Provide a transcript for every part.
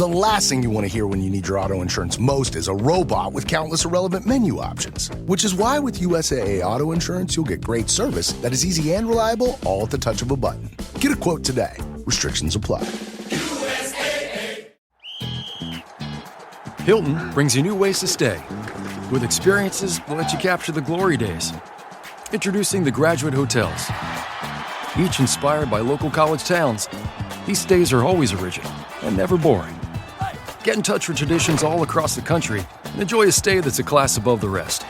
The last thing you want to hear when you need your auto insurance most is a robot with countless irrelevant menu options. Which is why with USAA Auto Insurance, you'll get great service that is easy and reliable, all at the touch of a button. Get a quote today. Restrictions apply. USAA. Hilton brings you new ways to stay, with experiences that let you capture the glory days. Introducing the Graduate Hotels. Each inspired by local college towns, these stays are always original and never boring. Get in touch with traditions all across the country and enjoy a stay that's a class above the rest.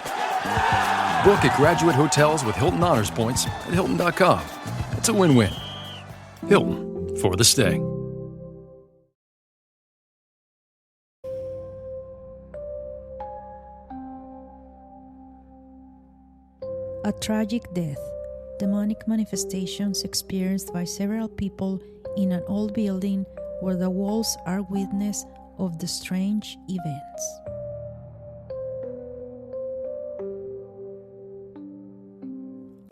Book at Graduate Hotels with Hilton Honors Points at Hilton.com. It's a win-win. Hilton, for the stay. A tragic death. Demonic manifestations experienced by several people in an old building where the walls are witness of the strange events.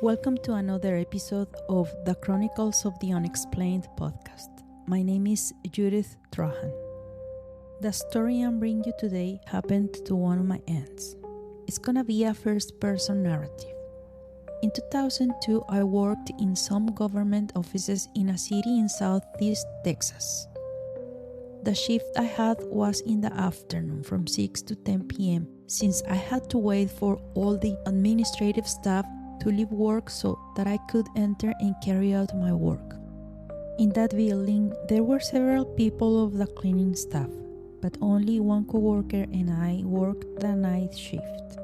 Welcome to another episode of the Chronicles of the Unexplained podcast. My name is Judith Trahan. The story I'm bringing you today happened to one of my aunts. It's gonna be a first-person narrative. In 2002, I worked in some government offices in a city in Southeast Texas. The shift I had was in the afternoon from 6 to 10 p.m. since I had to wait for all the administrative staff to leave work so that I could enter and carry out my work. In that building, there were several people of the cleaning staff, but only one coworker and I worked the night shift.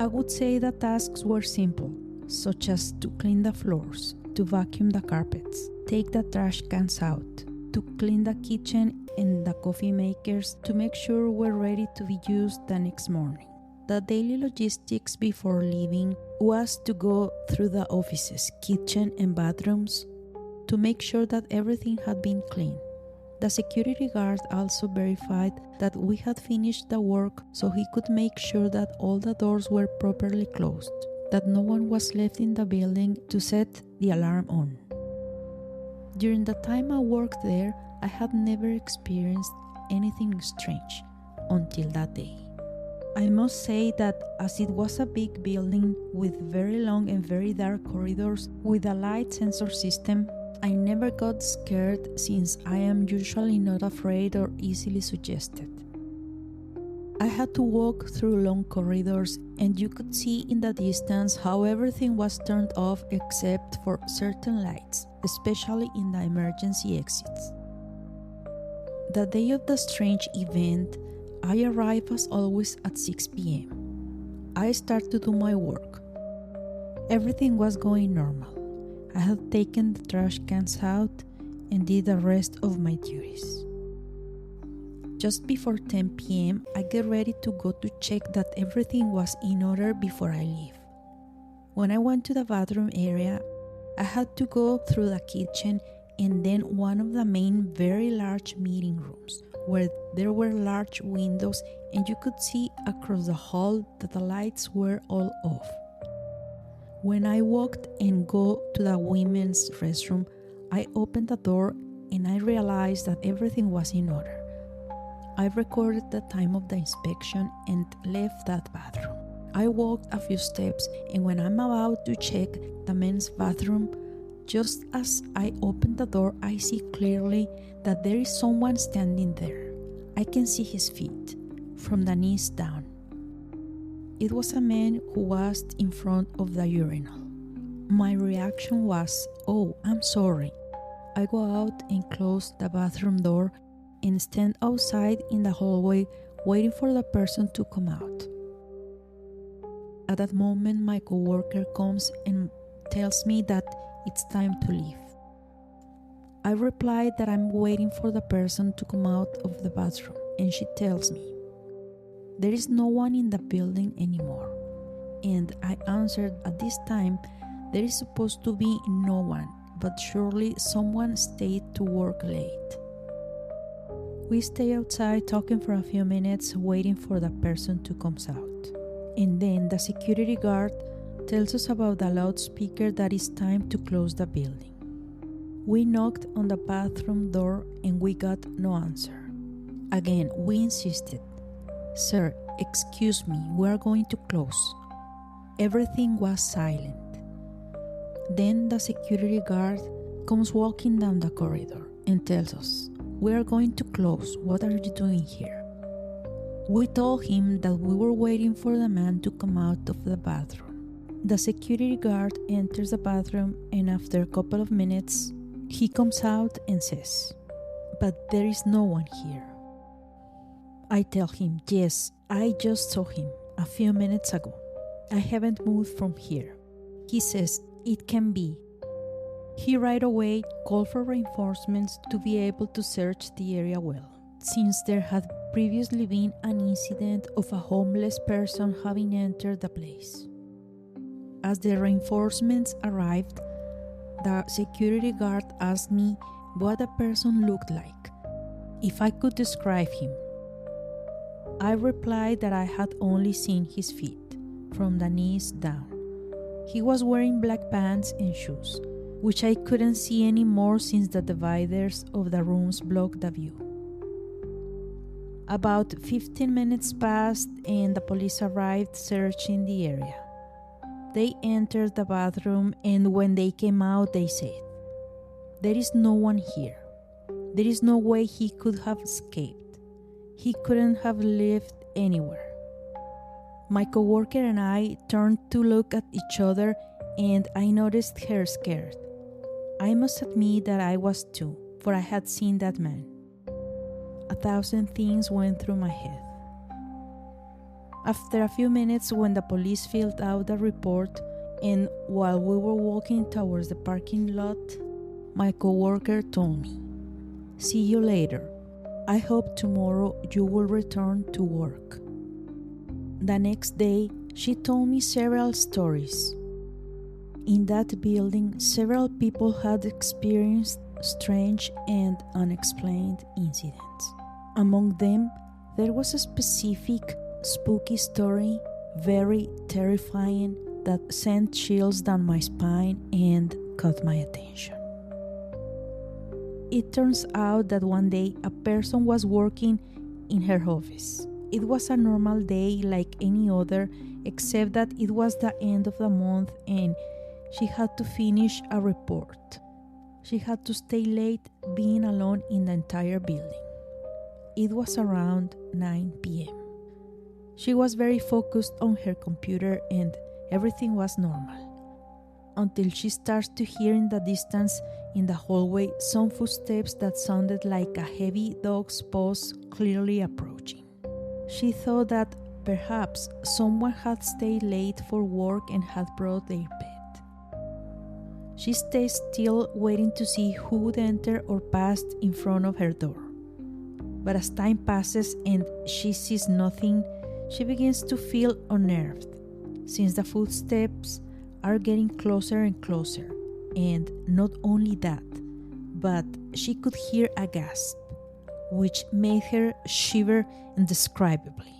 I would say the tasks were simple, such as to clean the floors, to vacuum the carpets, take the trash cans out, to clean the kitchen and the coffee makers to make sure we're ready to be used the next morning. The daily logistics before leaving was to go through the offices, kitchen and bathrooms to make sure that everything had been cleaned. The security guard also verified that we had finished the work so he could make sure that all the doors were properly closed, that no one was left in the building to set the alarm on. During the time I worked there, I had never experienced anything strange until that day. I must say that as it was a big building with very long and very dark corridors with a light sensor system, I never got scared since I am usually not afraid or easily suggested. I had to walk through long corridors and you could see in the distance how everything was turned off except for certain lights, especially in the emergency exits. The day of the strange event, I arrived as always at 6 p.m. I started to do my work. Everything was going normal. I had taken the trash cans out and did the rest of my duties. Just before 10 p.m., I get ready to go to check that everything was in order before I leave. When I went to the bathroom area, I had to go through the kitchen and then one of the main very large meeting rooms where there were large windows and you could see across the hall that the lights were all off. When I walked and go to the women's restroom, I opened the door and I realized that everything was in order. I recorded the time of the inspection and left that bathroom. I walked a few steps and when I'm about to check the men's bathroom, just as I open the door, I see clearly that there is someone standing there. I can see his feet, from the knees down. It was a man who was in front of the urinal. My reaction was, "Oh, I'm sorry." I go out and close the bathroom door and stand outside in the hallway waiting for the person to come out. At that moment, my coworker comes and tells me that it's time to leave. I replied that I'm waiting for the person to come out of the bathroom, and she tells me, "There is no one in the building anymore." And I answered, "At this time, there is supposed to be no one, but surely someone stayed to work late." We stay outside talking for a few minutes, waiting for the person to come out. And then the security guard tells us about the loudspeaker that it's time to close the building. We knocked on the bathroom door and we got no answer. Again, we insisted. Sir, excuse me, we are going to close. Everything was silent. Then the security guard comes walking down the corridor and tells us, we are going to close. What are you doing here? We told him that we were waiting for the man to come out of the bathroom. The security guard enters the bathroom, and after a couple of minutes, he comes out and says, but there is no one here. I tell him, yes, I just saw him a few minutes ago. I haven't moved from here. He says, it can be. He right away called for reinforcements to be able to search the area well, since there had previously been an incident of a homeless person having entered the place. As the reinforcements arrived, the security guard asked me what the person looked like, if I could describe him. I replied that I had only seen his feet, from the knees down. He was wearing black pants and shoes, which I couldn't see anymore since the dividers of the rooms blocked the view. About 15 minutes passed and the police arrived searching the area. They entered the bathroom, and when they came out they said, there is no one here. There is no way he could have escaped. He couldn't have lived anywhere. My coworker and I turned to look at each other, and I noticed her scared. I must admit that I was too, for I had seen that man. 1,000 things went through my head. After a few minutes, when the police filled out the report, and while we were walking towards the parking lot, my coworker told me, see you later. I hope tomorrow you will return to work. The next day, she told me several stories. In that building, several people had experienced strange and unexplained incidents. Among them, there was a specific spooky story, very terrifying, that sent chills down my spine and caught my attention. It turns out that one day a person was working in her office. It was a normal day like any other, except that it was the end of the month and she had to finish a report. She had to stay late, being alone in the entire building. It was around 9 p.m. She was very focused on her computer and everything was normal, until she starts to hear in the distance in the hallway some footsteps that sounded like a heavy dog's paws clearly approaching. She thought that perhaps someone had stayed late for work and had brought their pet. She stayed still, waiting to see who would enter or pass in front of her door. But as time passes and she sees nothing, she begins to feel unnerved, since the footsteps are getting closer and closer. And not only that, but she could hear a gasp, which made her shiver indescribably.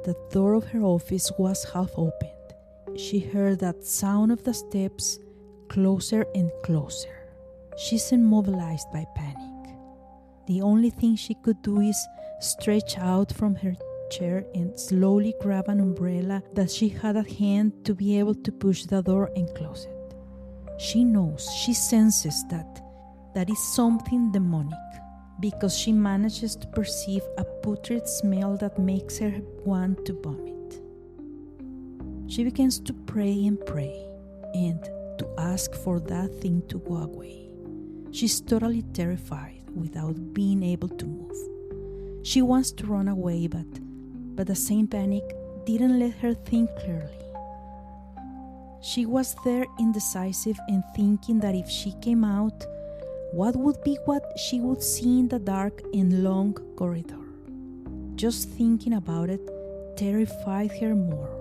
The door of her office was half opened. She heard that sound of the steps closer and closer. She's immobilized by panic. The only thing she could do is stretch out from her chair and slowly grab an umbrella that she had at hand to be able to push the door and close it. She knows, she senses that is something demonic, because she manages to perceive a putrid smell that makes her want to vomit. She begins to pray and to ask for that thing to go away. She's totally terrified without being able to move. She wants to run away, but the same panic didn't let her think clearly. She was there indecisive and thinking that if she came out, what would be what she would see in the dark and long corridor? Just thinking about it terrified her more.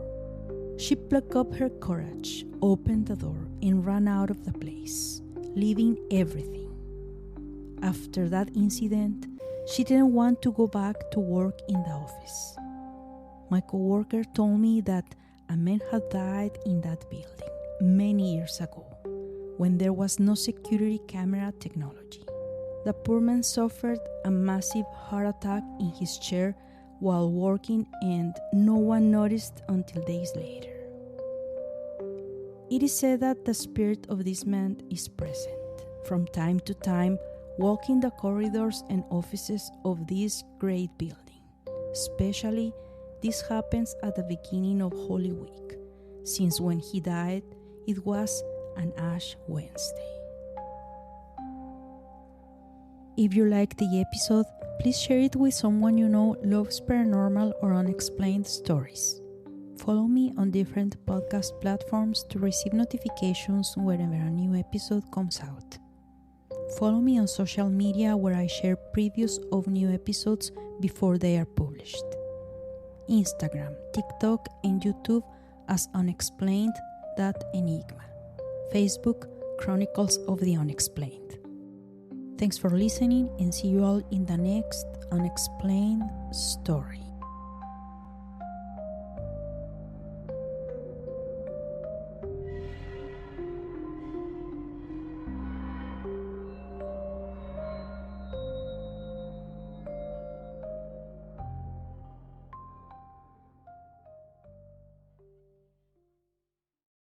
She plucked up her courage, opened the door, and ran out of the place, leaving everything. After that incident, she didn't want to go back to work in the office. My coworker told me that a man had died in that building many years ago, when there was no security camera technology. The poor man suffered a massive heart attack in his chair while working, and no one noticed until days later. It is said that the spirit of this man is present from time to time, walking the corridors and offices of this great building. Especially, this happens at the beginning of Holy Week, since when he died, it was an Ash Wednesday. If you like the episode, please share it with someone you know loves paranormal or unexplained stories. Follow me on different podcast platforms to receive notifications whenever a new episode comes out. Follow me on social media where I share previews of new episodes before they are published. Instagram, TikTok, and YouTube as unexplained.enigma. Facebook, Chronicles of the Unexplained. Thanks for listening, and see you all in the next unexplained story.